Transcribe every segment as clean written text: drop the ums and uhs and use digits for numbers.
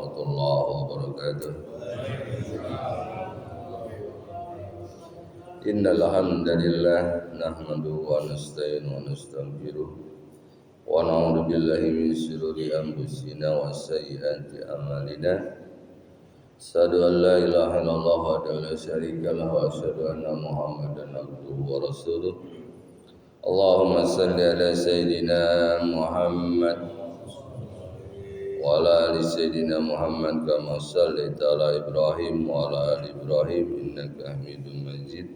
warahmatullahi wabarakatuh. Innal hamdalillah nahmaduhu wa nasta'inuhu wa nastaghfiruh wa na'udzu billahi min shururi anfusina wa sayyiati a'malina. Asyhadu an la ilaha illallah wahdahu la syarika lahu wa asyhadu anna Muhammadan abduhu wa rasuluh. Allahumma shalli ala sayyidina Muhammad wa ala ali sayyidina Muhammad kama shallaita ala Ibrahim wa ala ali Ibrahim innaka Hamidum Majid.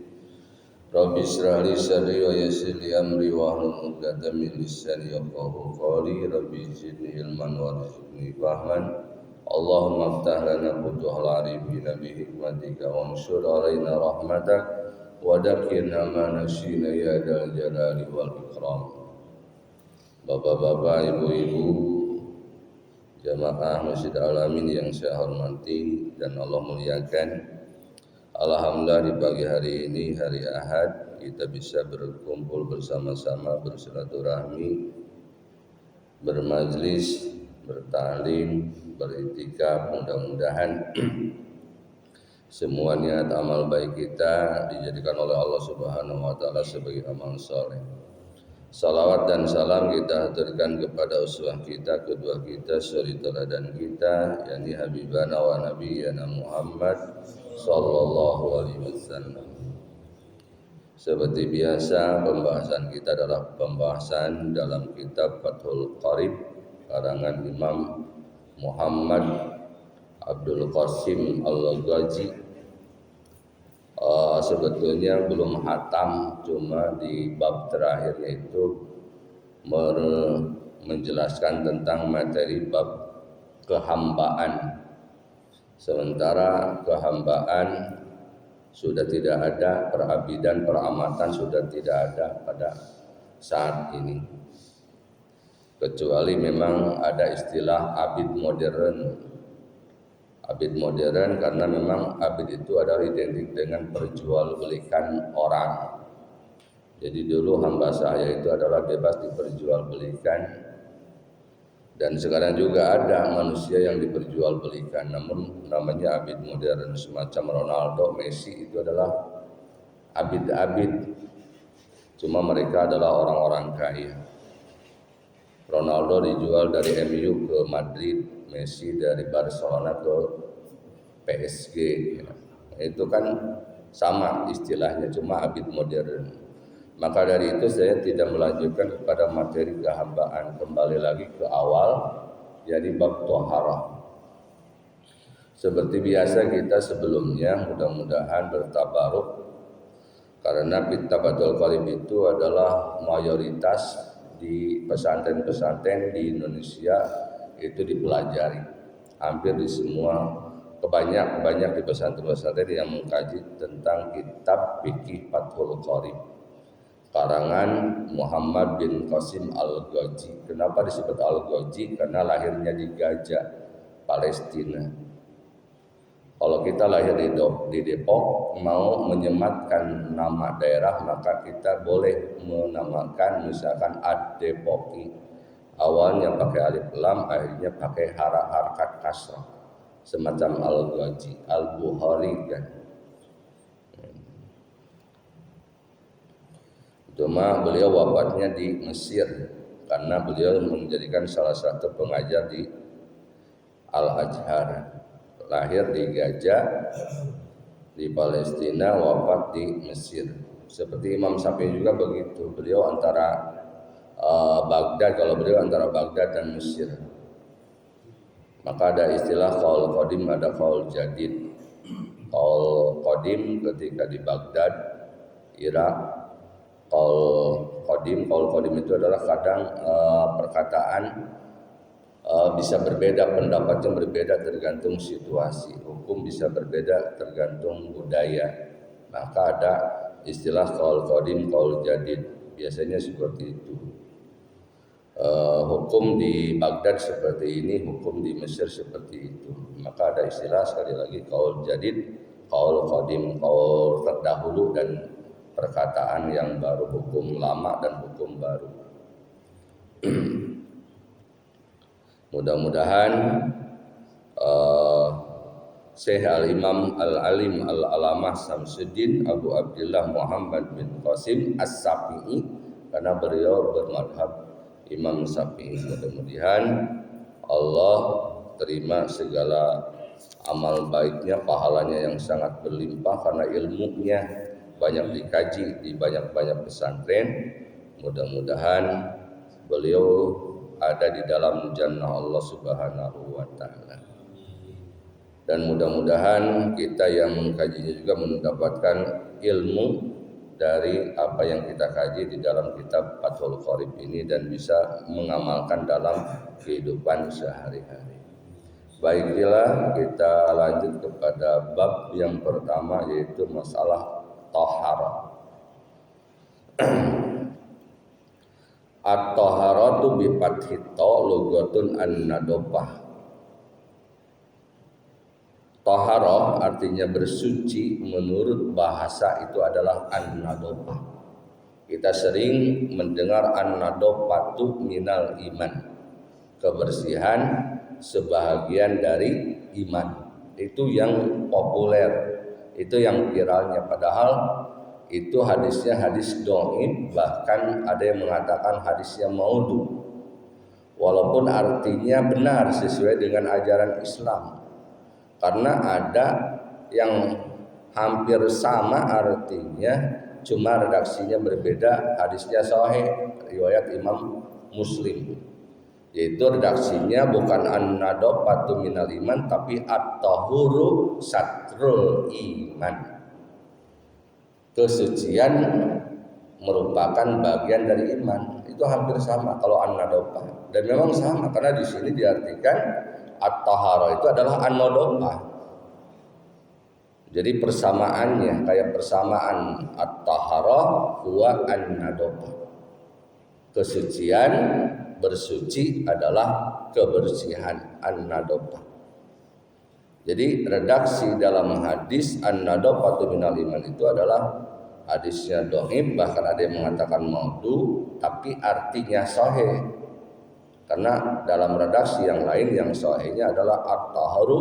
Rabbi shrah li sadri wa yassir li amri wa hlul 'uqdatam min lisani yafqahu qawli. Rabbi zidni ilman warzuqni fahman. Allahumma aftah lana futuhal arifina bi hikmatika wa anshur alaina rahmatak wa dakirna ma nasina ya dal jalali wal ikram. Bapak-bapak, ibu-ibu, jamaah Masjid Al-Amin yang saya hormati dan Allah muliakan. Alhamdulillah di pagi hari ini, hari Ahad, kita bisa berkumpul bersama-sama, bersilaturahmi, bermajlis, bertaklim, beriktikaf. Mudah-mudahan semua niat amal baik kita dijadikan oleh Allah Subhanahu wa taala sebagai amal saleh. Salawat dan salam kita haturkan kepada uswah kita, kedua kita, suri teladan kita, yakni Habibana wa Nabiyyana Muhammad sallallahu alaihi wasallam. Seperti biasa, pembahasan kita adalah pembahasan dalam kitab Fathul Qarib karangan Imam Muhammad Abdul Qasim Al-Ghazi. Sebetulnya belum hatam, cuma di bab terakhirnya itu menjelaskan tentang materi bab kehambaan. Sementara kehambaan sudah tidak ada, perabidan, peramatan sudah tidak ada pada saat ini. Kecuali memang ada istilah abid modern. Abid modern karena memang abid itu adalah identik dengan perjualbelikan orang. Jadi dulu hamba saya itu adalah bebas diperjualbelikan, dan sekarang juga ada manusia yang diperjualbelikan, namun namanya abid modern. Semacam Ronaldo, Messi itu adalah abid-abid, cuma mereka adalah orang-orang kaya. Ronaldo dijual dari MU ke Madrid, Messi dari Barcelona ke PSG. Itu kan sama istilahnya, cuma abid modern. Maka dari itu saya tidak melanjutkan kepada materi kehambaan, kembali lagi ke awal, yakni bab thaharah. Seperti biasa kita sebelumnya mudah-mudahan bertabaruk, karena kitab Fathul Qarib itu adalah mayoritas di pesantren-pesantren di Indonesia itu dipelajari. Hampir di semua, banyak di pesantren-pesantren yang mengkaji tentang kitab fikih Fathul Qarib karangan Muhammad bin Qasim Al-Ghazi. Kenapa disebut Al-Ghazi? Karena lahirnya di Gaza, Palestina. Kalau kita lahir di Depok, mau menyematkan nama daerah, maka kita boleh menamakan misalkan Ad-Depoki. Awalnya pakai alif lam, akhirnya pakai harakat kasrah. Semacam Al-Ghazi, Al-Bukhari kan. Cuma beliau wafatnya di Mesir karena beliau menjadikan salah satu pengajar di Al-Azhar. Lahir di Gaza di Palestina, wafat di Mesir. Seperti Imam Syafi'i juga begitu. Beliau antara Baghdad, kalau beliau antara Baghdad dan Mesir. Maka ada istilah qaul qadim, ada qaul jadid. Qaul qadim ketika di Baghdad, Irak. Qaul qadim itu adalah kadang perkataan bisa berbeda, pendapatnya berbeda tergantung situasi. Hukum bisa berbeda tergantung budaya. Maka ada istilah qaul qadim, qaul jadid. Biasanya seperti itu. Hukum di Baghdad seperti ini, hukum di Mesir seperti itu. Maka ada istilah sekali lagi qaul jadid, qaul qadim, qaul terdahulu dan perkataan yang baru, hukum lama dan hukum baru. Mudah-mudahan uh, Syekh Al-Imam Al-Alim Al-Alamah Samsuddin Abu Abdullah Muhammad bin Qasim As-Syafi'i, karena beliau bermadhab Imam Syafi'i. Mudah-mudahan Allah terima segala amal baiknya, pahalanya yang sangat berlimpah karena ilmunya banyak dikaji di banyak-banyak pesantren. Mudah-mudahan beliau ada di dalam jannah Allah Subhanahu wa taala. Dan mudah-mudahan kita yang mengkajinya juga mendapatkan ilmu dari apa yang kita kaji di dalam kitab Fathul Qorib ini dan bisa mengamalkan dalam kehidupan sehari-hari. Baiklah, kita lanjut kepada bab yang pertama, yaitu masalah taharah. At-taharatu bi fathit ta lugatun an-nadofah. Taharah artinya bersuci, menurut bahasa itu adalah an-nadofah. Kita sering mendengar an-nadofatu minal iman, kebersihan sebahagian dari iman. Itu yang populer, itu yang viralnya, padahal itu hadisnya hadis dhaif, bahkan ada yang mengatakan hadisnya maudhu. Walaupun artinya benar sesuai dengan ajaran Islam, karena ada yang hampir sama artinya, cuma redaksinya berbeda. Hadisnya sahih riwayat Imam Muslim, yaitu redaksinya bukan an-nadofatu minal iman, tapi at-tahuru satrul iman. Kesucian merupakan bagian dari iman. Itu hampir sama kalau an-nadofah, dan memang sama karena di sini diartikan at-taharah itu adalah an-nadofah. Jadi persamaannya kayak persamaan at-taharah huwa an-nadofah. Kesucian, bersuci adalah kebersihan, an-nadofah. Jadi redaksi dalam hadis an-nadofatu minal iman itu adalah hadisnya dhaif, bahkan ada yang mengatakan maudhu, tapi artinya sahih. Karena dalam redaksi yang lain yang sahihnya adalah at-taharu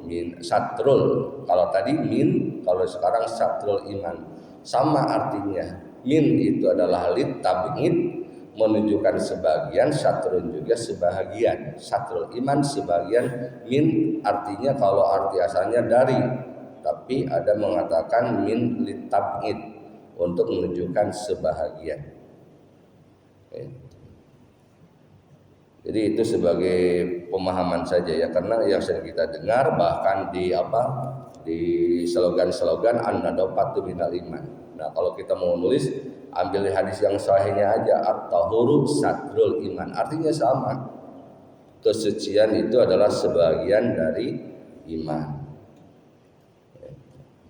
min satrul. Kalau tadi min, kalau sekarang satrul iman. Sama artinya. Min itu adalah lit tab'id, menunjukkan sebagian, satrun juga sebahagian. Satrul iman sebagian, min artinya kalau arti asalnya dari, tapi ada mengatakan min lit tab'id untuk menunjukkan sebahagian. Jadi itu sebagai pemahaman saja ya, karena yang sering kita dengar bahkan di slogan-slogan an-nadofatu minal iman. Nah, kalau kita mau nulis, ambil hadis yang sahihnya aja, at-tahuru satrul iman. Artinya sama. Kesucian itu adalah sebagian dari iman.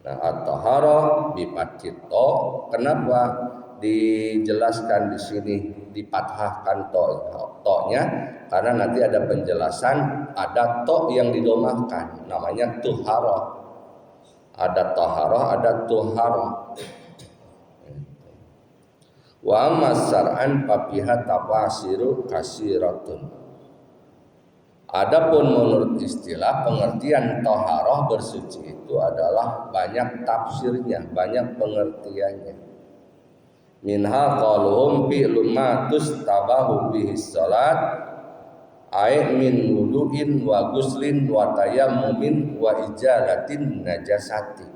Nah, at-taharah bi fathit ta. Kenapa dijelaskan di sini dipathahkan to-nya? Karena nanti ada penjelasan, ada to yang didomahkan, namanya tuharah. Ada taharah, ada tuharah. Wa masar'an papiha tafasiru kasiratun. Adapun menurut istilah, pengertian taharah bersuci itu adalah banyak tafsirnya, banyak pengertiannya. Minha qaluhum fi'lum ma tustabahu bihi salat ai min wudu'in wa guslin wa tayammumin wa ijalatin najasati.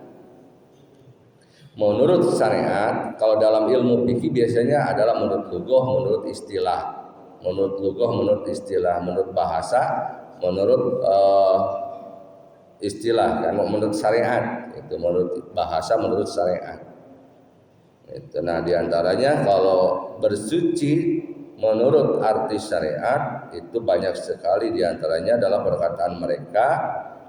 Menurut syariat, kalau dalam ilmu fikih biasanya adalah menurut lughah, menurut istilah. Menurut lughah, menurut istilah, menurut bahasa, menurut istilah, kan menurut syariat. Itu menurut bahasa, menurut syariat. Itu. Nah, diantaranya kalau bersuci menurut arti syariat itu banyak sekali, diantaranya adalah perkataan mereka,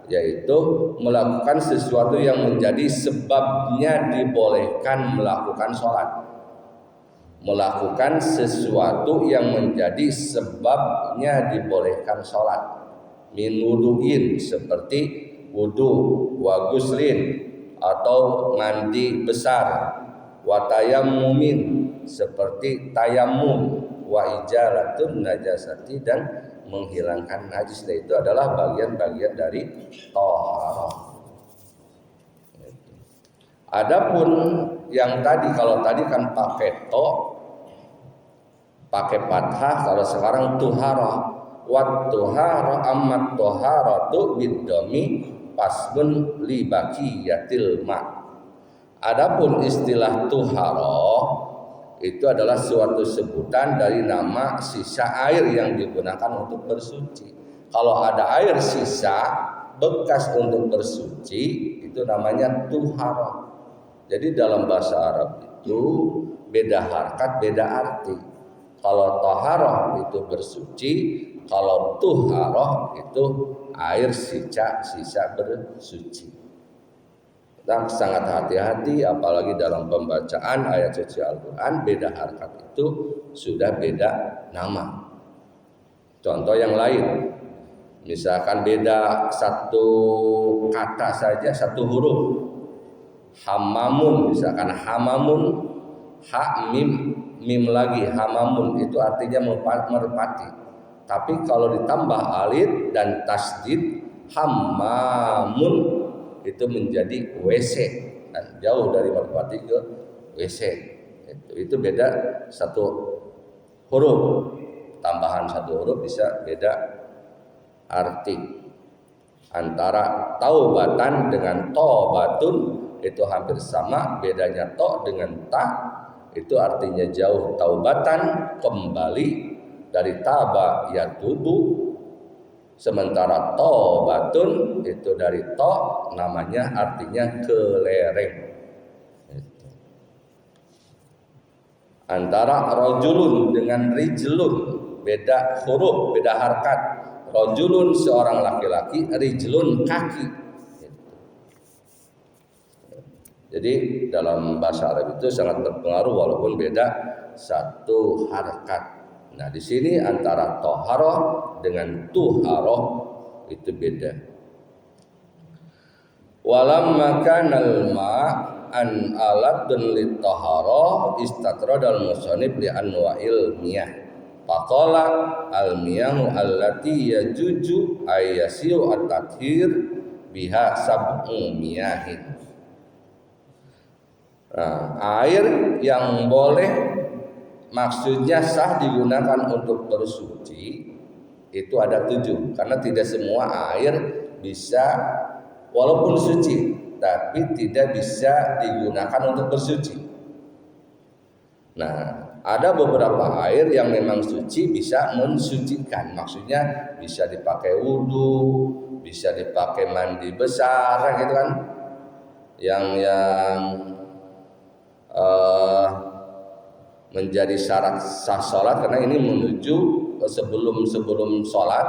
yaitu melakukan sesuatu yang menjadi sebabnya dibolehkan melakukan sholat. Melakukan sesuatu yang menjadi sebabnya dibolehkan sholat. Min wudu'in, seperti wudu, wa guslin atau mandi besar, wa tayammumin, seperti tayamum, wa ijalatun najasati, dan menghilangkan najis, dan itu adalah bagian-bagian dari thaharah. Adapun yang tadi, kalau tadi kan pakai to, pakai fathah, kalau sekarang tuhara. Wat tuhara ammat tuharatu biddomi pasbun li baqiyatil ma. Adapun istilah tuhara itu adalah suatu sebutan dari nama sisa air yang digunakan untuk bersuci. Kalau ada air sisa bekas untuk bersuci, itu namanya tuhara. Jadi dalam bahasa Arab itu beda harkat, beda arti. Kalau taharah itu bersuci, kalau tuharah itu air sisa bersuci. Kita sangat hati-hati, apalagi dalam pembacaan ayat suci Al-Quran, beda harkat itu sudah beda nama. Contoh yang lain, misalkan beda satu kata saja, satu huruf. Hamamun, misalkan hamamun, ha mim lagi, hamamun itu artinya merpati. Tapi kalau ditambah alif dan tasdid, hamamun itu menjadi WC, dan jauh dari merpati ke WC. Itu beda satu huruf, tambahan satu huruf bisa beda arti. Antara taubatan dengan tobatun itu hampir sama, bedanya to dengan ta itu artinya jauh. Taubatan kembali dari taba yatubu, sementara tobatun itu dari to namanya artinya kelereng. Antara rojulun dengan rijlun beda huruf, beda harkat. Rojulun seorang laki-laki, rijlun kaki. Jadi dalam bahasa Arab itu sangat berpengaruh walaupun beda satu harkat. Nah, di sini antara toharoh dengan tuharoh itu beda. Walam makanal ma an alat dan litoharoh istatrodal musonib li anwa'il miyah. Faqala al miyahu allati yajuju ayyasiu at-tathir biha sab'u miyahin. Nah, air yang boleh maksudnya sah digunakan untuk bersuci itu ada 7, karena tidak semua air bisa walaupun suci tapi tidak bisa digunakan untuk bersuci. Nah, ada beberapa air yang memang suci bisa mensucikan, maksudnya bisa dipakai wudhu, bisa dipakai mandi besar gitu kan, yang menjadi syarat sah sholat, karena ini menuju sebelum sholat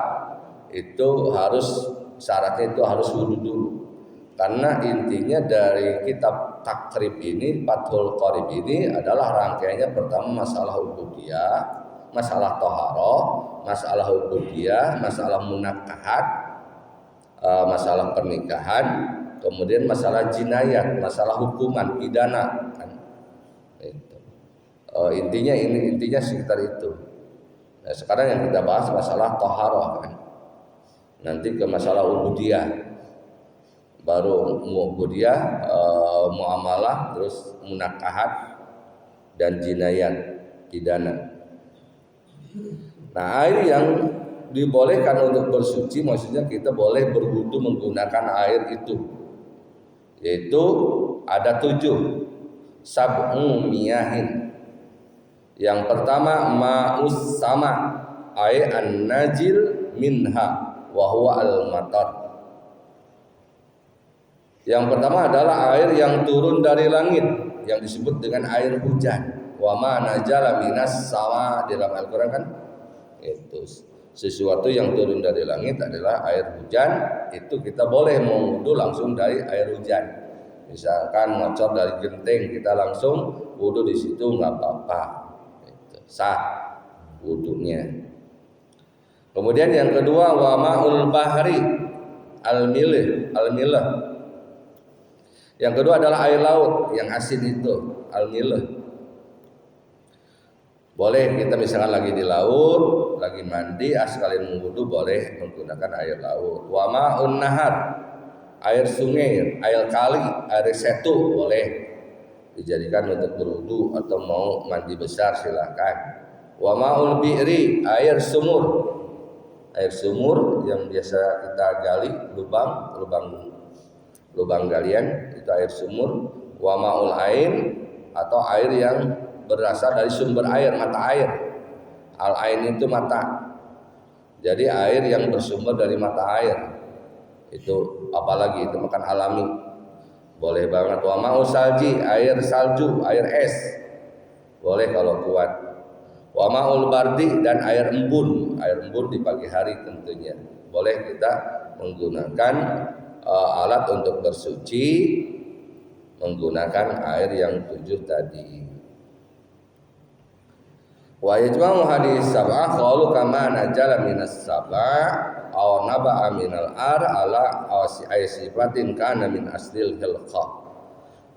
itu harus syaratnya itu harus wudhu dulu. Karena intinya dari kitab takrib ini, Fathul Qorib ini adalah rangkaiannya pertama masalah ubudiyah, masalah toharoh, masalah ubudiyah, masalah munakahat, masalah pernikahan, kemudian masalah jinayat, masalah hukuman pidana. Intinya sekitar itu. Nah, sekarang yang kita bahas masalah taharah kan. Nanti ke masalah ubudiyah. Baru ubudiyah, muamalah, terus munakahat dan jinayat pidana. Nah, air yang dibolehkan untuk bersuci maksudnya kita boleh berwudu menggunakan air itu. Yaitu ada 7 sab'u miyahin. Yang pertama ma'us sama, ay an-najil minha wa huwa al-matar. Yang pertama adalah air yang turun dari langit yang disebut dengan air hujan. Wa ma najala minas sama, di dalam Al-Qur'an kan itu sesuatu yang turun dari langit adalah air hujan, itu kita boleh mewudu langsung dari air hujan. Misalkan ngocor dari genteng, kita langsung wudu di situ nggak apa-apa. Sah wudunya. Kemudian yang kedua wa ma'ul bahri al-milh. Yang kedua adalah air laut yang asin itu, al-milh. Boleh kita misalkan lagi di laut, lagi mandi, sekalian wudu boleh menggunakan air laut. Wa ma'un nahar, air sungai, air kali, air setu boleh dijadikan untuk berwudu atau mau mandi besar silakan. Wa ma'ul bi'ri, air sumur. Air sumur yang biasa kita gali lubang galian itu air sumur. Wa ma'ul ain, atau air yang berasal dari sumber air, mata air. Al-ain itu mata. Jadi air yang bersumber dari mata air. Itu apalagi itu makan alami. Boleh banget. Wa ma'u salji, air salju, air es. Boleh kalau kuat. Wa ma'ul bardi, dan air embun. Air embun di pagi hari tentunya. Boleh kita menggunakan alat untuk bersuci menggunakan air yang 7 tadi. Wa yajma'u hadis sab'ah qalu kama najala minas sab'a aw naba'a minal ar ala sifatin kana min aslil hilqa.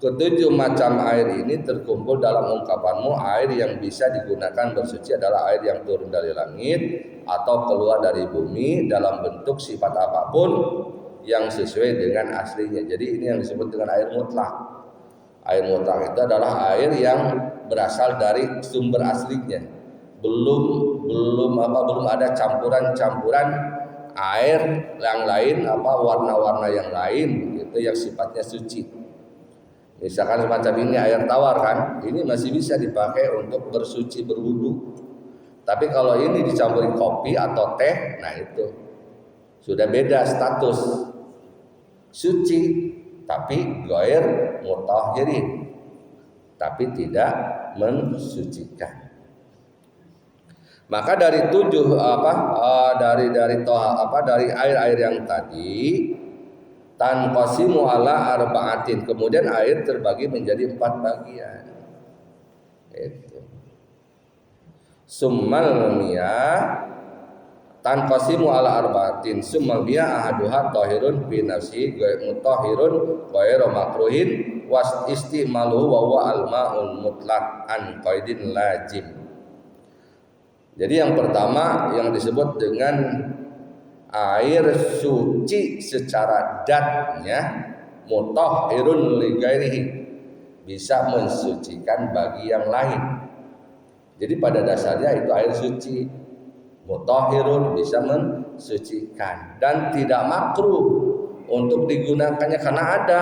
Ketujuh macam air ini terkumpul dalam ungkapanmu, air yang bisa digunakan bersuci adalah air yang turun dari langit atau keluar dari bumi dalam bentuk sifat apapun yang sesuai dengan aslinya. Jadi ini yang disebut dengan air mutlak. Air mutlak itu adalah air yang berasal dari sumber aslinya. Belum ada campuran air yang lain, warna-warna yang lain gitu yang sifatnya suci. Misalkan semacam ini air tawar kan, ini masih bisa dipakai untuk bersuci berwudu. Tapi kalau ini dicampuri kopi atau teh, nah itu sudah beda status. Suci tapi ghair mutahhirin, tapi tidak mensucikan. Maka dari dari air-air yang tadi tanqasimu ala arba'atin, kemudian air terbagi menjadi 4 bagian. Itu. Summal miyah tanqasimu ala arba'atin, summal miyah ahaduha tahirun bi nafsi mutahhirun ghairu makruhin was istimaluhu wa huwa al-ma'ul mutlaq an qaidin lazim. Jadi yang pertama yang disebut dengan air suci secara datnya, mutahhirun li ghairihi, bisa mensucikan bagi yang lain. Jadi pada dasarnya itu air suci, mutahhirun, bisa mensucikan dan tidak makruh untuk digunakannya, karena ada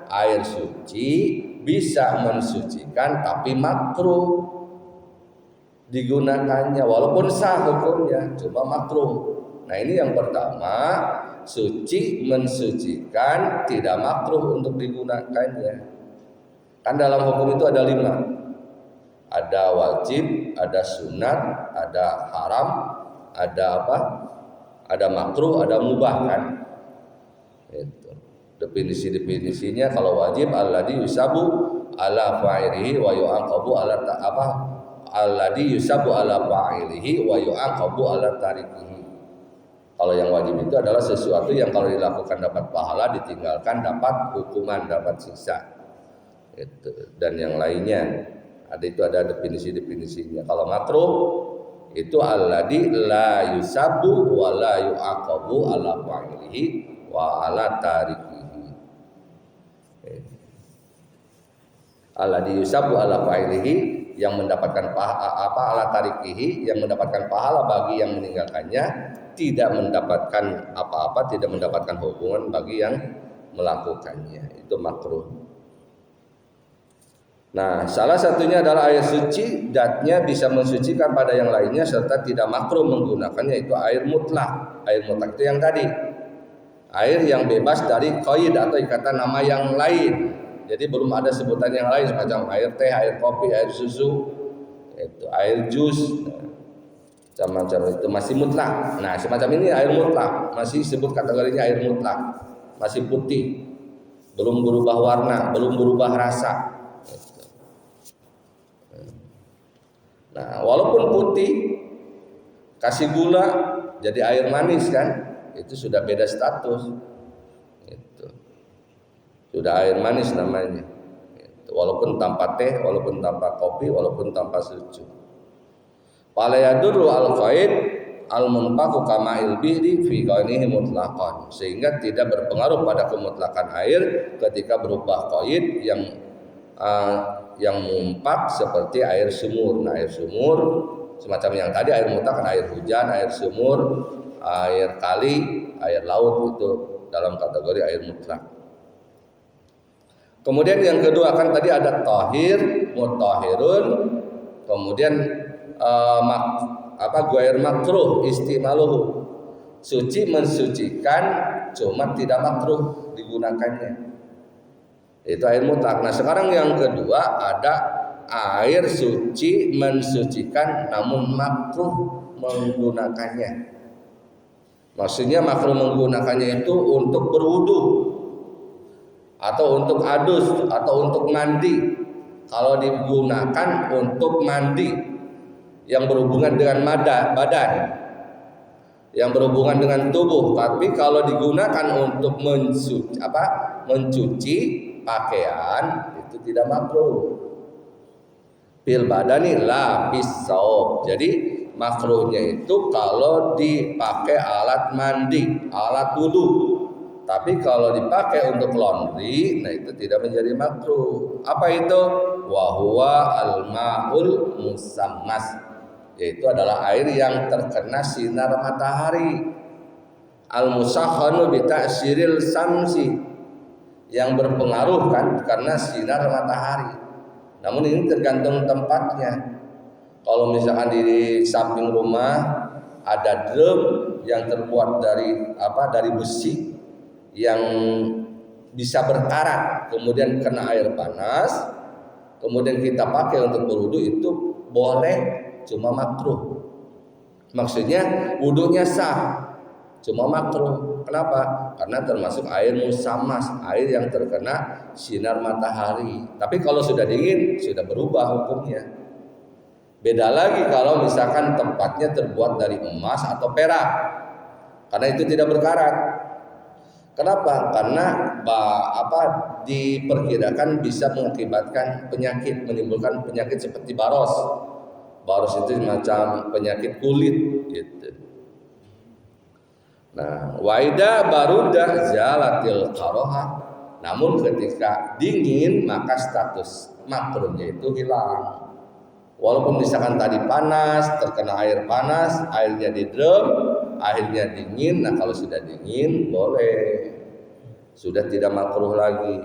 air suci bisa mensucikan tapi makruh digunakannya walaupun sah hukumnya, cuma makruh. Nah ini yang pertama, suci mensucikan, tidak makruh untuk digunakannya. Kan dalam hukum itu ada 5, ada wajib, ada sunat, ada haram, ada makruh, ada mubah kan. Itu definisinya. Kalau wajib alladzi yusabu ala fa'ilihi wa yu'aqabu ala alladzi yusabu ala fa'ilihi wa yu'aqabu ala tarikihi. Kalau yang wajib itu adalah sesuatu yang kalau dilakukan dapat pahala, ditinggalkan dapat hukuman, dapat siksa. Itu. Dan yang lainnya ada definisinya. Kalau makruh itu alladzi la yusabu wa la yu'aqabu ala fa'ilihi wa ala tarikihi. Alladzi yusabu ala fa'ilihi, yang mendapatkan ala tarikihi, yang mendapatkan pahala bagi yang meninggalkannya, tidak mendapatkan apa-apa, tidak mendapatkan hukuman bagi yang melakukannya. Itu makruh. Nah, salah satunya adalah air suci, datnya bisa mensucikan pada yang lainnya serta tidak makruh menggunakannya, itu air mutlak. Air mutlak itu yang tadi, air yang bebas dari qaid atau ikatan nama yang lain. Jadi belum ada sebutan yang lain semacam air teh, air kopi, air susu, itu air jus, macam-macam itu masih mutlak. Nah, semacam ini air mutlak, masih sebut kategorinya air mutlak, masih putih, belum berubah warna, belum berubah rasa. Nah, walaupun putih, kasih gula jadi air manis kan, itu sudah beda status. Itu sudah air manis namanya. Itu. Walaupun tanpa teh, walaupun tanpa kopi, walaupun tanpa susu. Wala yadurru al-qaid al-munfaqu kama'il bihri fi kaunihi mutlaqan, sehingga tidak berpengaruh pada kemutlakan air ketika berubah qaid yang mumpak seperti air sumur. Nah, air sumur semacam yang tadi, air mutlak kan air hujan, air sumur, air kali, air laut, itu dalam kategori air mutlak. Kemudian yang kedua kan tadi ada tahir, mutahhirun, kemudian ghair makruh istimaluhu, suci mensucikan cuma tidak makruh digunakannya, itu air mutlak. Nah, sekarang yang kedua ada air suci mensucikan namun makruh menggunakannya. Maksudnya makruh menggunakannya itu untuk berwudu atau untuk adus atau untuk mandi. Kalau digunakan untuk mandi yang berhubungan dengan badan, yang berhubungan dengan tubuh, tapi kalau digunakan untuk mencuci pakaian itu tidak makruh. Bil badani la pisau. Jadi makruhnya itu kalau dipakai alat mandi, alat wudu. Tapi kalau dipakai untuk laundry, nah itu tidak menjadi makruh. Apa itu? Wa huwa al-ma'ul musammas, yaitu adalah air yang terkena sinar matahari. Al-musakhkhanu bi ta'siril samsi, yang berpengaruh kan karena sinar matahari. Namun ini tergantung tempatnya. Kalau misalkan di samping rumah ada drum yang terbuat dari besi yang bisa berkarat, kemudian kena air panas, kemudian kita pakai untuk berwudu, itu boleh, cuma makruh. Maksudnya wudunya sah, cuma makruh. Kenapa? Karena termasuk air musammas, air yang terkena sinar matahari. Tapi kalau sudah dingin, sudah berubah hukumnya. Beda lagi kalau misalkan tempatnya terbuat dari emas atau perak, karena itu tidak berkarat. Kenapa? Karena diperkirakan bisa mengakibatkan penyakit, menimbulkan penyakit seperti baros. Baros itu semacam penyakit kulit gitu. Nah, waida baruda zalatil qaroha. Namun ketika dingin maka status makruhnya itu hilang. Walaupun misalkan tadi panas, terkena air panas, airnya di drum, akhirnya dingin. Nah, kalau sudah dingin boleh, sudah tidak makruh lagi.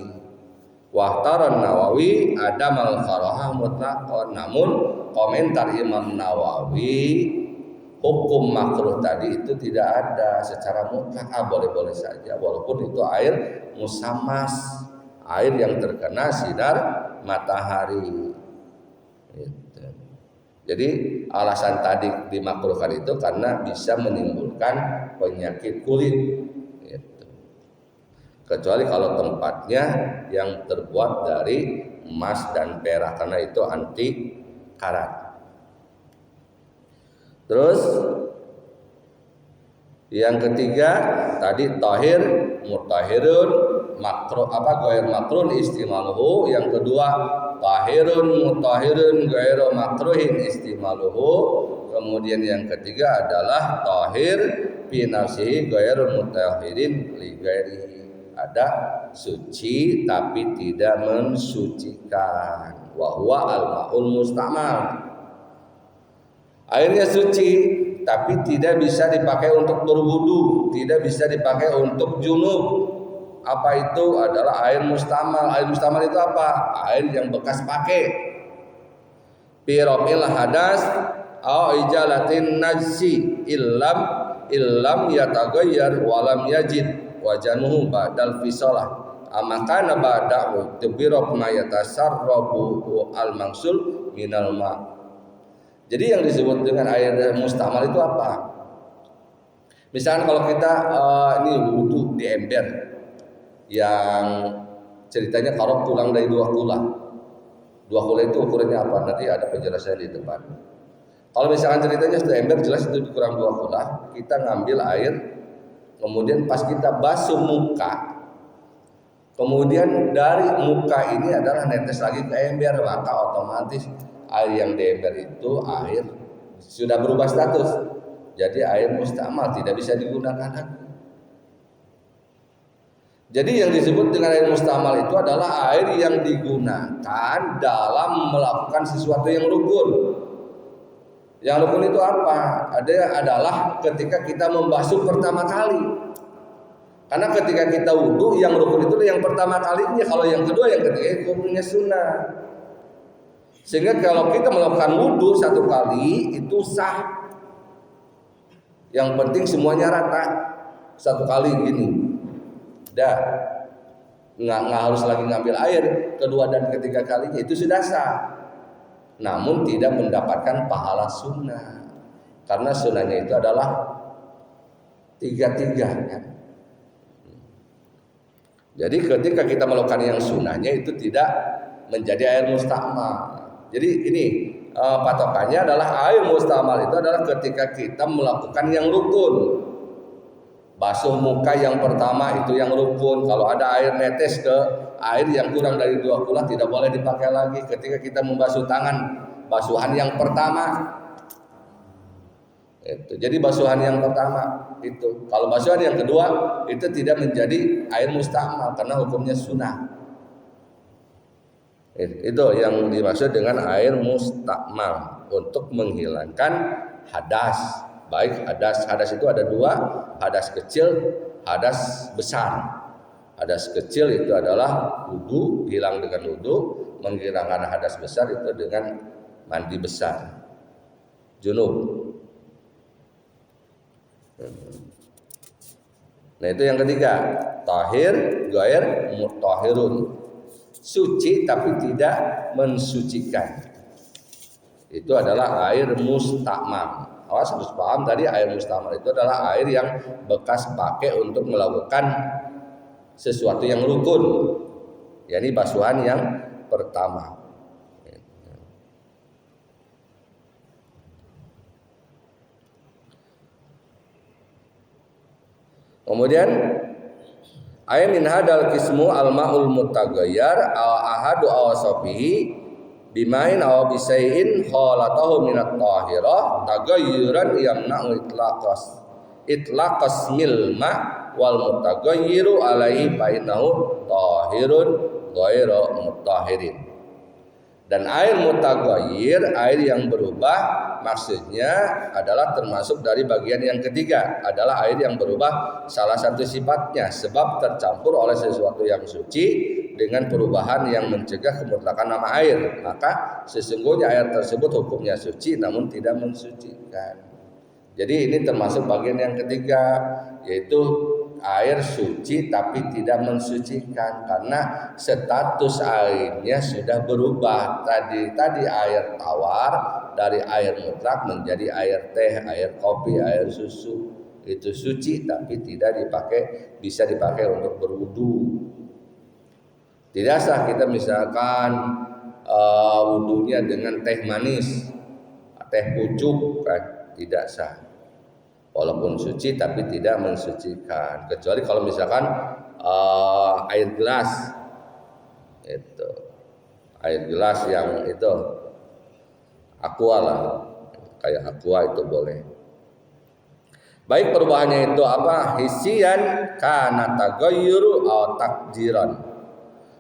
Wahtaran Nawawi ada mal-karaha mutlaqan. Namun komentar Imam Nawawi, hukum makruh tadi itu tidak ada secara mutlak. Boleh-boleh saja walaupun itu air musammas, air yang terkena sinar matahari. Jadi alasan tadi dimakruhkan itu karena bisa menimbulkan penyakit kulit. Kecuali kalau tempatnya yang terbuat dari emas dan perak, karena itu anti karat. Terus yang ketiga tadi tahir, mutahhirun, makruh ghair makruh istimaluhu. Yang kedua tahirun, mutahhirun, ghairu makruhin istimaluhu. Kemudian yang ketiga adalah tahir fi nafsihi ghairu mutahhirin li ghairihi. Ada suci tapi tidak mensucikan. Wa huwa al-ma'ul mustamal. Airnya suci tapi tidak bisa dipakai untuk berwudu, tidak bisa dipakai untuk junub. Apa itu? Adalah air mustamal. Air mustamal itu apa? Air yang bekas pakai. Piromil hadas au ijalatin najsi illam yataghayyar walam yajid wajanuhu ba'dal fisalah amakana ba'dahu tibirab ma yatasarrabu al-mangsul minal ma. Jadi yang disebut dengan air mustamal itu apa? Misalkan kalau kita ini wudu di ember yang ceritanya kalau pulang dari dua kula itu ukurannya apa? Nanti ada penjelasan di depan. Kalau misalkan ceritanya sudah ember, jelas itu kurang 2 kula, kita ngambil air. Kemudian pas kita basuh muka, kemudian dari muka ini adalah netes lagi ke ember, maka otomatis air yang di ember itu air sudah berubah status. Jadi air mustamal tidak bisa digunakan lagi. Jadi yang disebut dengan air mustamal itu adalah air yang digunakan dalam melakukan sesuatu yang rukun. Yang rukun itu apa? Adalah ketika kita membasuh pertama kali. Karena ketika kita wudhu, yang rukun itu yang pertama kalinya. Kalau yang kedua, yang ketiga hukumnya sunnah. Sehingga kalau kita melakukan wudhu satu kali itu sah. Yang penting semuanya rata. Satu kali gini. Dah. Nggak harus lagi ngambil air. Kedua dan ketiga kalinya itu sudah sah. Namun tidak mendapatkan pahala sunnah. Karena sunnahnya itu adalah tiga-tiga kan. Jadi ketika kita melakukan yang sunnahnya itu tidak menjadi air mustamal. Jadi ini patokannya adalah air mustamal itu adalah ketika kita melakukan yang rukun. Basuh muka yang pertama itu yang rukun. Kalau ada air netes ke air yang kurang dari 2 kula tidak boleh dipakai lagi. Ketika kita membasuh tangan, basuhan yang pertama. Itu. Jadi basuhan yang pertama itu. Kalau basuhan yang kedua itu tidak menjadi air mustamal karena hukumnya sunnah. Itu yang dimaksud dengan air mustakmal untuk menghilangkan hadas. Baik hadas itu ada 2, hadas kecil, hadas besar. Hadas kecil itu adalah wudu, hilang dengan wudu, menghilangkan hadas besar itu dengan mandi besar. Junub. Nah itu yang ketiga, tahir, ghair, mutahhirun. Suci tapi tidak mensucikan. Itu adalah air mustakmal. Awas harus paham tadi air mustakmal itu adalah air yang bekas pakai untuk melakukan sesuatu yang rukun. yakni basuhan yang pertama. Kemudian ayat min hadal kismu al-ma'ul mutaghayyar aw ahadu awsafihi bimain aw bisai'in khalatahu minat tahirah taghayyuran yamna'u itlaqas milma wal mutaghayyiru alaihi fa innahu tahirun ghairu mutahhirin. Dan air mutaghayyir, air yang berubah, maksudnya adalah termasuk dari bagian yang ketiga, adalah air yang berubah salah satu sifatnya sebab tercampur oleh sesuatu yang suci dengan perubahan yang mencegah kemutlakan nama air, maka sesungguhnya air tersebut hukumnya suci namun tidak mensucikan. Jadi ini termasuk bagian yang ketiga, yaitu air suci tapi tidak mensucikan karena status airnya sudah berubah. Tadi air tawar dari air mutlak menjadi air teh, air kopi, air susu. Itu suci tapi tidak bisa dipakai untuk berwudu. Tidak sah kita misalkan wudunya dengan teh manis, teh pucuk kan, tidak sah. Walaupun suci tapi tidak mensucikan, kecuali kalau misalkan air gelas itu, air gelas yang itu aqua lah, kayak aqua itu boleh. Baik perubahannya itu apa? Hisian kana taghayyuru aw takdiran.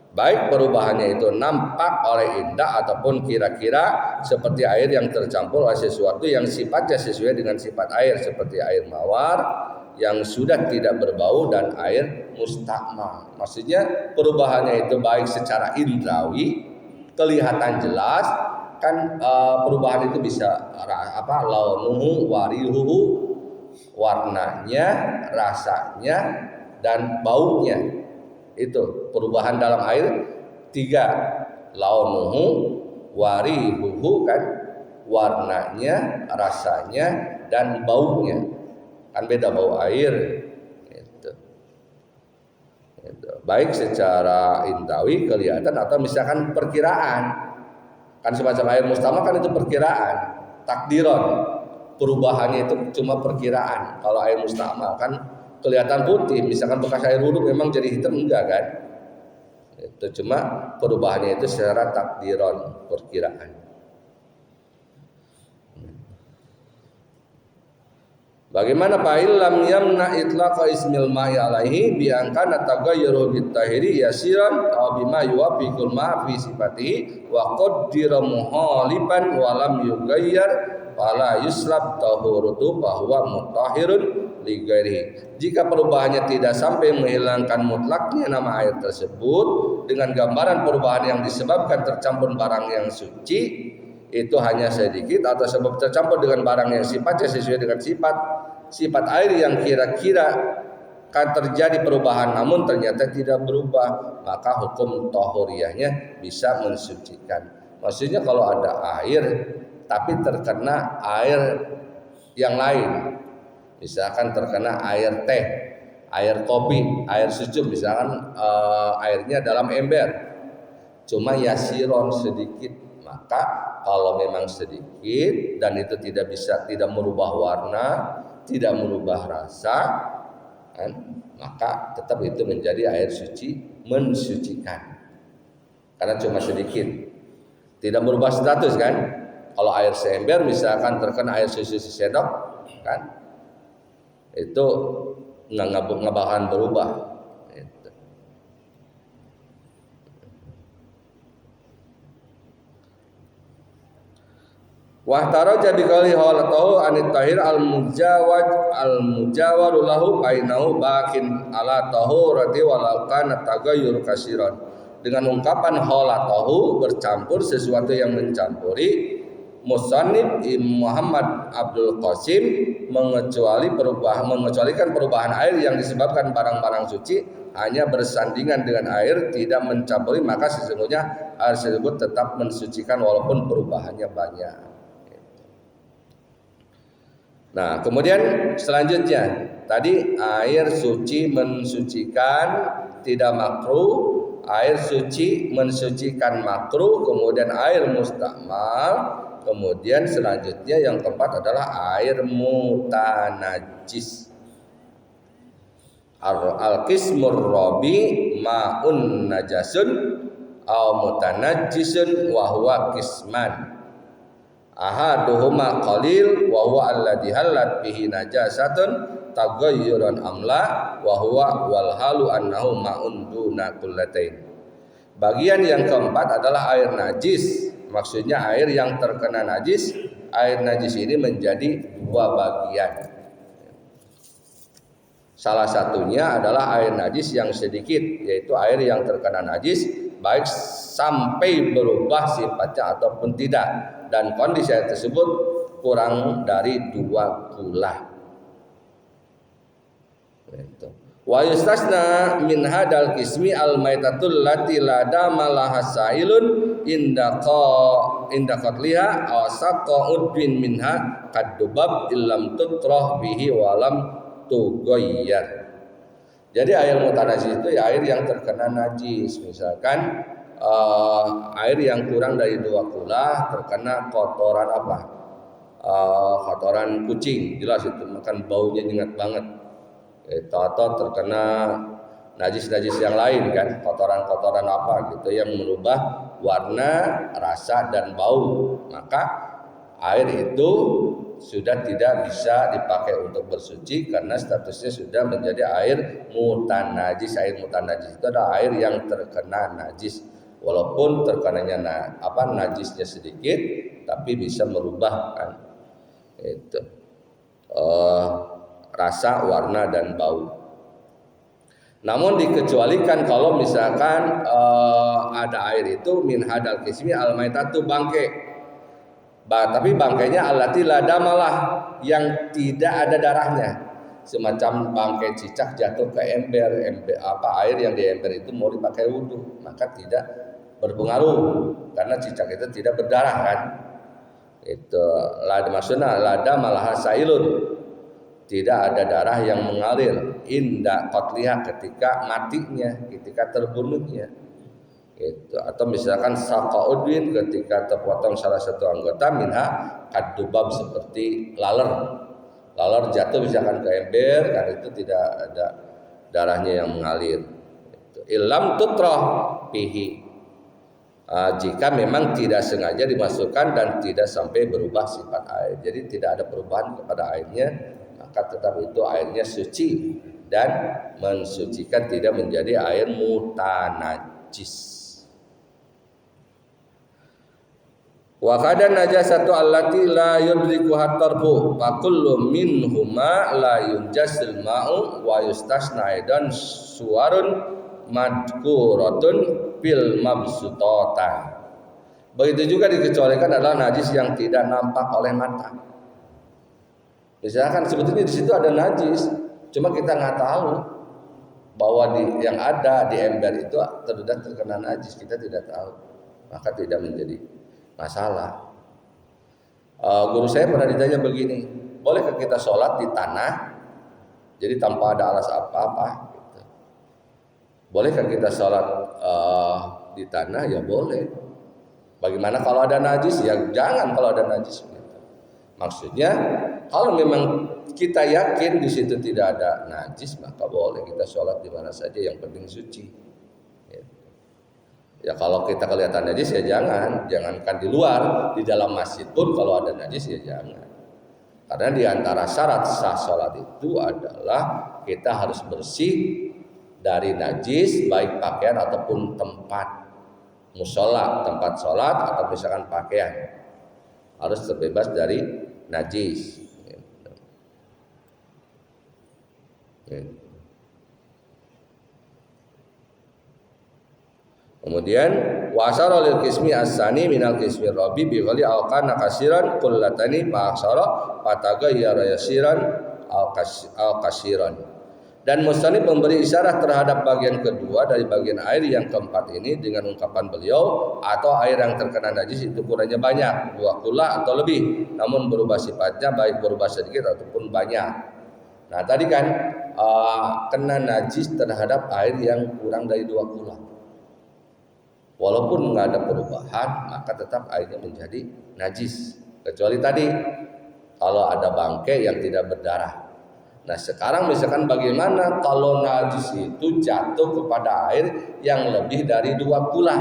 Baik perubahannya itu nampak oleh indah ataupun kira-kira seperti air yang tercampur oleh sesuatu yang sifatnya sesuai dengan sifat air, seperti air mawar yang sudah tidak berbau dan air mustakmal. Maksudnya perubahannya itu baik secara indrawi, kelihatan jelas kan, perubahan itu bisa launuhu warihuhu, warnanya, rasanya dan baunya. Itu perubahan dalam air 3, launuhu warihuhu kan, warnanya, rasanya dan baunya. Kan beda bau air itu. Baik secara indrawi kelihatan atau misalkan perkiraan. Kan semacam air mustamal kan itu perkiraan, takdiron. Perubahannya itu cuma perkiraan. Kalau air mustamal kan kelihatan putih, misalkan bekas air wudhu memang jadi hitam, enggak kan? Itu cuma perubahannya itu secara takdiron, perkiraan. Bagaimana fa'il lam yamna itlaqa ismil ma'i alaihi bi an kana taghayyuru bitahiri yasiran aw bima yuwafiqul ma fi sifatihi wa qaddira muhaliban wa lam yughayyar fala yuslab tahurutu bahwa mutahhirun li ghairihi. Jika perubahannya tidak sampai menghilangkan mutlaknya nama air tersebut dengan gambaran perubahan yang disebabkan tercampur barang yang suci, itu hanya sedikit atau sebab tercampur dengan barang yang sifatnya sesuai dengan sifat air yang kira-kira kan terjadi perubahan namun ternyata tidak berubah, maka hukum tahuriyahnya bisa mensucikan. Maksudnya kalau ada air tapi terkena air yang lain, misalkan terkena air teh, air kopi, air sucuk, misalkan airnya dalam ember cuma yasiron sedikit, maka kalau memang sedikit dan itu tidak merubah warna, tidak merubah rasa, kan, maka tetap itu menjadi air suci, mensucikan. Karena cuma sedikit, tidak merubah status kan. Kalau air seember misalkan terkena air susu sendok, kan, itu nggak bakalan berubah. Wa taraja bi qali halatahu anit tahir al mujawaru lahu bainahu bakin ala tahurati walau kana tagayyur kasiran. Dengan ungkapan halatahu bercampur sesuatu yang mencampuri, musannif Muhammad Abdul Qasim mengecualikan perubahan air yang disebabkan barang-barang suci hanya bersandingan dengan air tidak mencampuri, maka sesungguhnya air tersebut tetap mensucikan walaupun perubahannya banyak. Nah, kemudian selanjutnya tadi air suci mensucikan tidak makruh, air suci mensucikan makruh, kemudian air mustakmal, kemudian selanjutnya yang keempat adalah air mutanajis. Al-qismur rabi ma'un najasun aw mutanajisun wa huwa qisman. Ahaduhuma qalil wa huwa alladhi halat bihi najasatun taghayyuran amla wa huwa wal halu annahu ma'un duna kullatain. Bagian yang keempat adalah air najis. Maksudnya air yang terkena najis. Air najis ini menjadi dua bagian. Salah satunya adalah air najis yang sedikit, yaitu air yang terkena najis baik sampai berubah sifatnya ataupun tidak, dan kondisi air tersebut kurang dari 2 kula. Wa yustasna min hadal qismi al maitatul lati la dama laha sailun inda qatliha aw saqa udwin minha kadubab illam tutrah bihi walam tughayyar. Jadi air mutanajis itu ya air yang terkena najis, misalkan air yang kurang dari 2 kula terkena kotoran apa? Kotoran kucing, jelas itu makan baunya nyengat banget. Atau terkena najis-najis yang lain kan, kotoran-kotoran apa gitu yang merubah warna, rasa dan bau, maka air itu sudah tidak bisa dipakai untuk bersuci karena statusnya sudah menjadi air mutanajis. Air mutanajis itu adalah air yang terkena najis, walaupun terkenanya najisnya sedikit, tapi bisa merubah kan itu rasa, warna dan bau. Namun dikecualikan kalau misalkan ada air itu min hadal qismi al maitatu bangke. Tapi bangkainya allati la damalah, yang tidak ada darahnya. Semacam bangkai cicak jatuh ke ember air yang di ember itu mau dipakai wudhu, maka tidak berpengaruh karena cicak itu tidak berdarah kan. Itu maksudnya lada malah sailun, tidak ada darah yang mengalir inda qatliha, ketika matinya, ketika terbunuhnya. Itu atau misalkan saqaudin, ketika terpotong salah satu anggota minha kadubab, seperti laler jatuh misalkan ke ember karena itu tidak ada darahnya yang mengalir. Ilam tutrah bihi, jika memang tidak sengaja dimasukkan dan tidak sampai berubah sifat air, jadi tidak ada perubahan kepada airnya, maka tetap itu airnya suci dan mensucikan, tidak menjadi air mutanajis. Wa kadan najasatu allati la yudriku hatarfu fa kullu minhuma la yunjasil ma'u wa yustasna aidan suwarun madkuratun fil mabsutata. Begitu juga dikecualikan adalah najis yang tidak nampak oleh mata. Misalkan sebetulnya di situ ada najis, cuma kita nggak tahu bahwa yang ada di ember itu terkena najis, kita tidak tahu, maka tidak menjadi masalah. Guru saya pernah ditanya begini, bolehkah kita sholat di tanah, jadi tanpa ada alas apa-apa? Gitu. Bolehkah kita sholat di tanah? Ya boleh. Bagaimana kalau ada najis? Ya jangan kalau ada najis. Gitu. Maksudnya, kalau memang kita yakin di situ tidak ada najis, maka boleh kita sholat di mana saja, yang penting suci. Ya kalau kita kelihatan najis ya jangankan di luar, di dalam masjid pun kalau ada najis ya jangan. Karena di antara syarat sah sholat itu adalah kita harus bersih dari najis, baik pakaian ataupun tempat musola, tempat sholat atau misalkan pakaian, harus terbebas dari najis. Kemudian wasara lil qismi as-sani minal qismi rabi bi ghali aw kana kasiran kullatani ma aksara fataghayyara yasiran aw kasiran. Dan musannif memberi isyarat terhadap bagian kedua dari bagian air yang keempat ini dengan ungkapan beliau, atau air yang terkena najis itu kurangnya banyak, 2 kula atau lebih, namun berubah sifatnya baik berubah sedikit ataupun banyak. Nah tadi kan kena najis terhadap air yang kurang dari 2 kula. Walaupun nggak ada perubahan, maka tetap airnya menjadi najis. Kecuali tadi kalau ada bangkai yang tidak berdarah. Nah sekarang misalkan bagaimana kalau najis itu jatuh kepada air yang lebih dari 2 kula,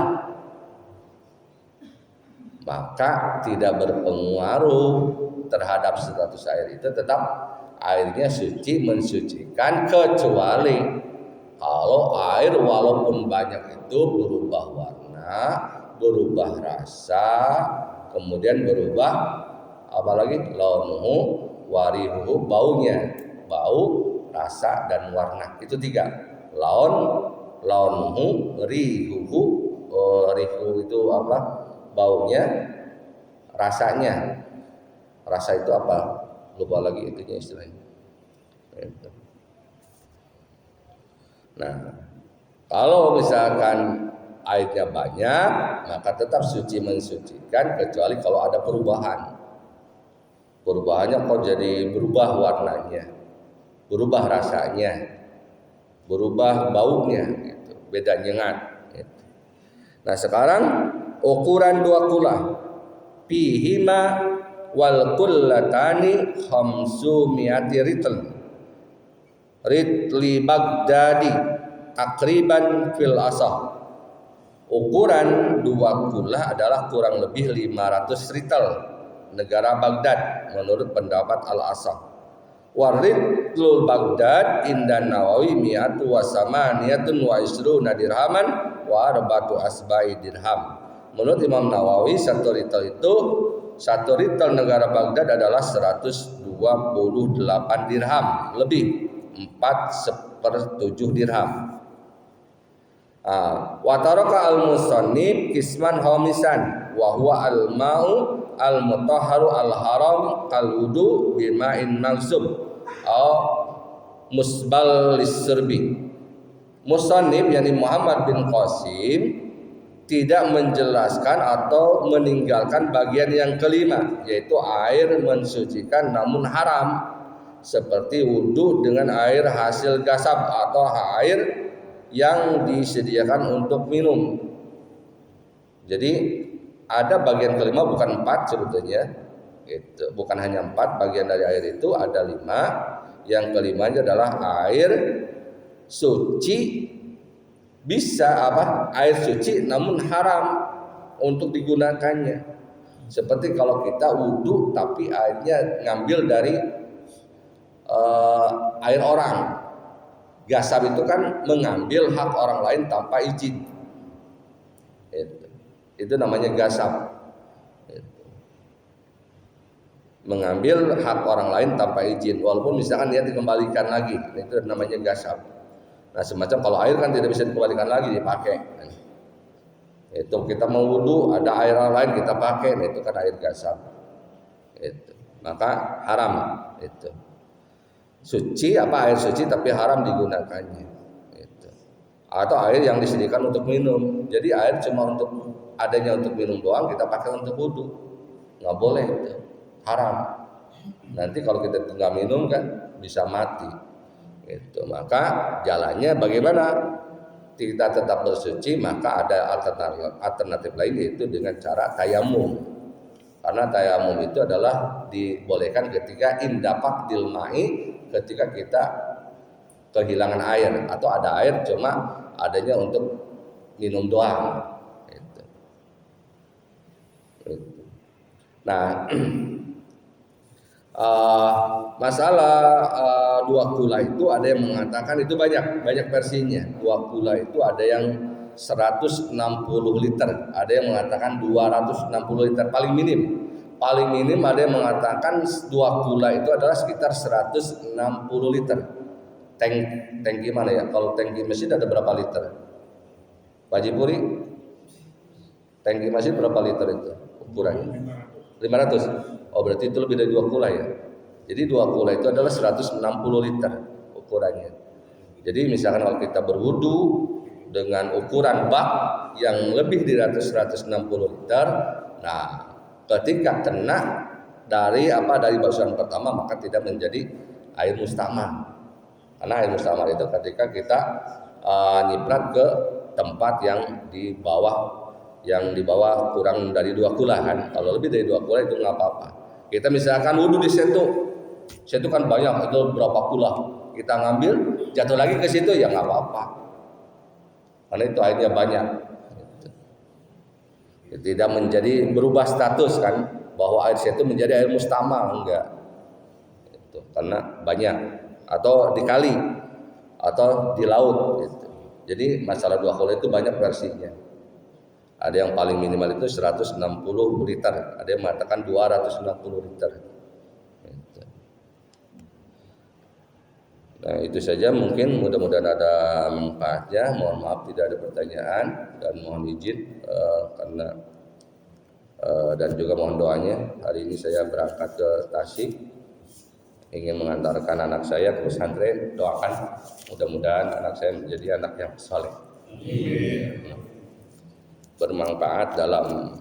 maka tidak berpengaruh terhadap status air itu, tetap airnya suci mensucikan, kecuali kalau air walaupun banyak itu berubah warna, berubah rasa, kemudian berubah apalagi launuhu warihuhu, baunya, bau, rasa dan warna. Itu 3. Launuhu, rihuhu, rihu itu apa? Baunya, rasanya. Rasa itu apa? Lupa lagi itunya istilahnya. Nah, kalau misalkan airnya banyak, maka tetap suci mensucikan, kecuali kalau ada perubahan. Perubahannya kok jadi berubah warnanya, berubah rasanya, berubah baunya, gitu. Beda nyengat. Gitu. Nah sekarang ukuran 2 kula, pihima wal kullatani khamsumiyati ritli Baghdadi takriban fil asah. Ukuran 2 kula adalah kurang lebih 500 ritel negara Baghdad menurut pendapat al-asah. Waritlul Baghdad indan Nawawi mi'atu wa samaniyatun wa isruna dirhaman wa arba'atu asbai dirham. Menurut Imam Nawawi satu ritel negara Baghdad adalah 128 dirham lebih, 4/7 dirham. Wa taraka al-musannif kisman khamisan wa huwa al-ma'u al-mutahharu al-haram kal wudu bima'in maghsub aw musbal lis-sirbi. Musannif yakni Muhammad bin Qasim tidak menjelaskan atau meninggalkan bagian yang kelima, yaitu air mensucikan namun haram, seperti wudu dengan air hasil gasab atau air yang disediakan untuk minum. Jadi ada bagian kelima, bukan 4 sebetulnya, itu bukan hanya 4 bagian dari air itu, ada 5. Yang kelimanya adalah air suci, bisa apa? Air suci namun haram untuk digunakannya. Seperti kalau kita wudu tapi airnya ngambil dari air orang. Gasab itu kan mengambil hak orang lain tanpa izin. Itu namanya gasab. Mengambil hak orang lain tanpa izin, walaupun misalkan dia dikembalikan lagi, itu namanya gasab. Nah semacam kalau air kan tidak bisa dikembalikan lagi, dipakai. Itu kita mau wudu, ada air lain kita pakai, itu kan air gasab. Itu maka haram. Itu suci apa air suci tapi haram digunakannya. Itu atau air yang disediakan untuk minum. Jadi air cuma untuk adanya untuk minum doang, kita pakai untuk wudu, nggak boleh. Itu haram. Nanti kalau kita nggak minum kan bisa mati. Itu maka jalannya bagaimana kita tetap bersuci, maka ada alternatif lain, yaitu dengan cara tayamum. Karena tayamum itu adalah dibolehkan ketika indapak dilmai, ketika kita kehilangan air atau ada air cuma adanya untuk minum doang. Nah, masalah dua kula itu ada yang mengatakan itu banyak versinya. Dua kula itu ada yang 160 liter, ada yang mengatakan 260 liter paling minim. Paling minim ada yang mengatakan dua kula itu adalah sekitar 160 liter. Tangki mana ya? Kalau tangki mesin ada berapa liter? Pak Jipuri, tangki mesin berapa liter itu ukurannya? 500. Oh berarti itu lebih dari dua kula ya. Jadi dua kula itu adalah 160 liter ukurannya. Jadi misalkan kalau kita berwudu dengan ukuran bak yang lebih dari 160 liter, nah ketika kena dari basuhan pertama maka tidak menjadi air mustamar. Karena air mustamar itu ketika kita nyiprat ke tempat yang di bawah kurang dari 2 kula kan. Kalau lebih dari 2 kula itu nggak apa-apa. Kita misalkan wudu di situ kan banyak, itu berapa kula. Kita ngambil jatuh lagi ke situ ya nggak apa-apa. Karena itu airnya banyak. Tidak menjadi berubah status kan, bahwa air situ menjadi air mustamar, enggak. Itu karena banyak, atau di kali atau di laut gitu. Jadi masalah dua kula itu banyak versinya. Ada yang paling minimal itu 160 liter, ada yang mengatakan 260 liter. Gitu. Nah itu saja, mungkin mudah-mudahan ada manfaatnya. Mohon maaf tidak ada pertanyaan dan mohon izin karena dan juga mohon doanya. Hari ini saya berangkat ke Tasik, ingin mengantarkan anak saya ke pesantren. Doakan mudah-mudahan anak saya menjadi anak yang saleh, bermanfaat dalam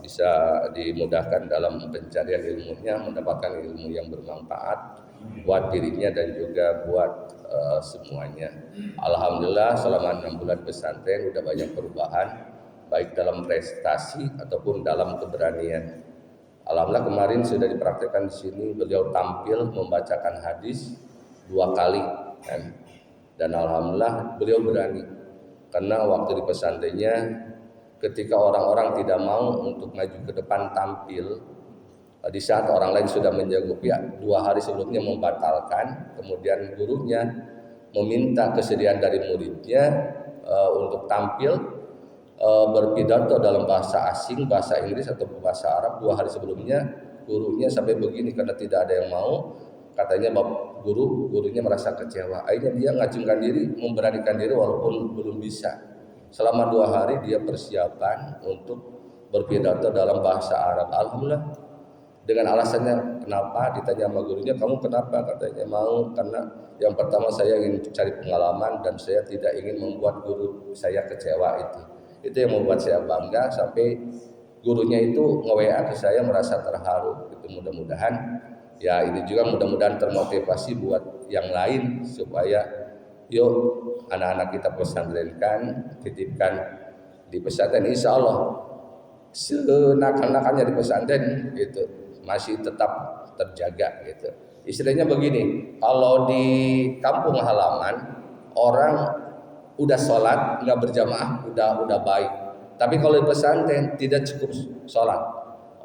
bisa dimudahkan dalam pencarian ilmunya, mendapatkan ilmu yang bermanfaat buat dirinya dan juga buat semuanya. Alhamdulillah selama 6 bulan pesantren udah banyak perubahan, baik dalam prestasi ataupun dalam keberanian. Alhamdulillah kemarin sudah dipraktikkan di sini, beliau tampil membacakan hadis 2 kali kan? Dan alhamdulillah beliau berani, karena waktu di pesantrennya ketika orang-orang tidak mau untuk maju ke depan tampil, di saat orang lain sudah menjago pihak 2 hari sebelumnya membatalkan, kemudian gurunya meminta kesediaan dari muridnya untuk tampil berpidato dalam bahasa asing, bahasa Inggris atau bahasa Arab 2 hari sebelumnya. Gurunya sampai begini, karena tidak ada yang mau, katanya gurunya merasa kecewa. Akhirnya dia ngacungkan diri, memberanikan diri walaupun belum bisa. Selama 2 hari dia persiapan untuk berpidato dalam bahasa Arab. Alhamdulillah. Dengan alasannya kenapa, ditanya sama gurunya, kamu kenapa? Katanya mau karena yang pertama saya ingin cari pengalaman dan saya tidak ingin membuat guru saya kecewa. Itu yang membuat saya bangga, sampai gurunya itu nge-WA ke saya merasa terharu. Itu mudah-mudahan ya, ini juga mudah-mudahan termotivasi buat yang lain, supaya yuk anak-anak kita pesantrenkan, titipkan di pesantren. Insya Allah senakal-nakalnya di pesantren itu masih tetap terjaga gitu. Istilahnya begini, kalau di kampung halaman orang udah sholat nggak berjamaah udah baik, tapi kalau di pesantren tidak cukup sholat,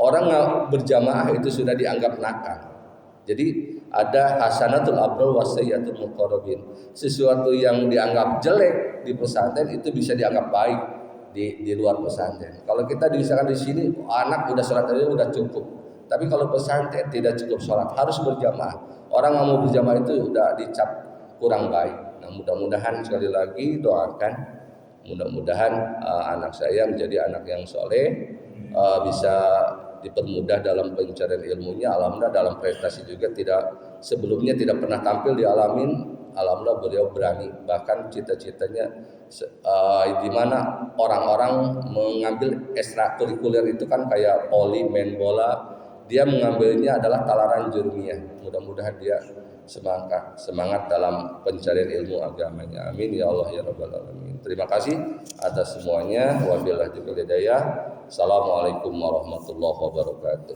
orang nggak berjamaah itu sudah dianggap nakal. Jadi ada hasanatul abrar wa sayyiatul muqarrabin. Sesuatu yang dianggap jelek di pesantren itu bisa dianggap baik di luar pesantren. Kalau kita misalkan di sini anak udah sholat aja udah cukup. Tapi kalau pesantren tidak cukup sholat, harus berjamaah. Orang yang mau berjamaah itu udah dicap kurang baik. Nah, mudah-mudahan sekali lagi doakan, mudah-mudahan anak saya menjadi anak yang soleh, bisa dipermudah dalam pencarian ilmunya. Alhamdulillah dalam prestasi juga sebelumnya tidak pernah tampil di Alamin. Alhamdulillah beliau berani, bahkan cita-citanya di mana orang-orang mengambil ekstrakurikuler itu kan kayak poli, main bola, dia mengambilnya adalah talaran jurmiyah. Mudah-mudahan dia semangat dalam pencarian ilmu agamanya. Amin ya Allah ya rabbal alamin. Terima kasih atas semuanya. Wabillahi taufiq wal hidayah. Assalamualaikum warahmatullahi wabarakatuh.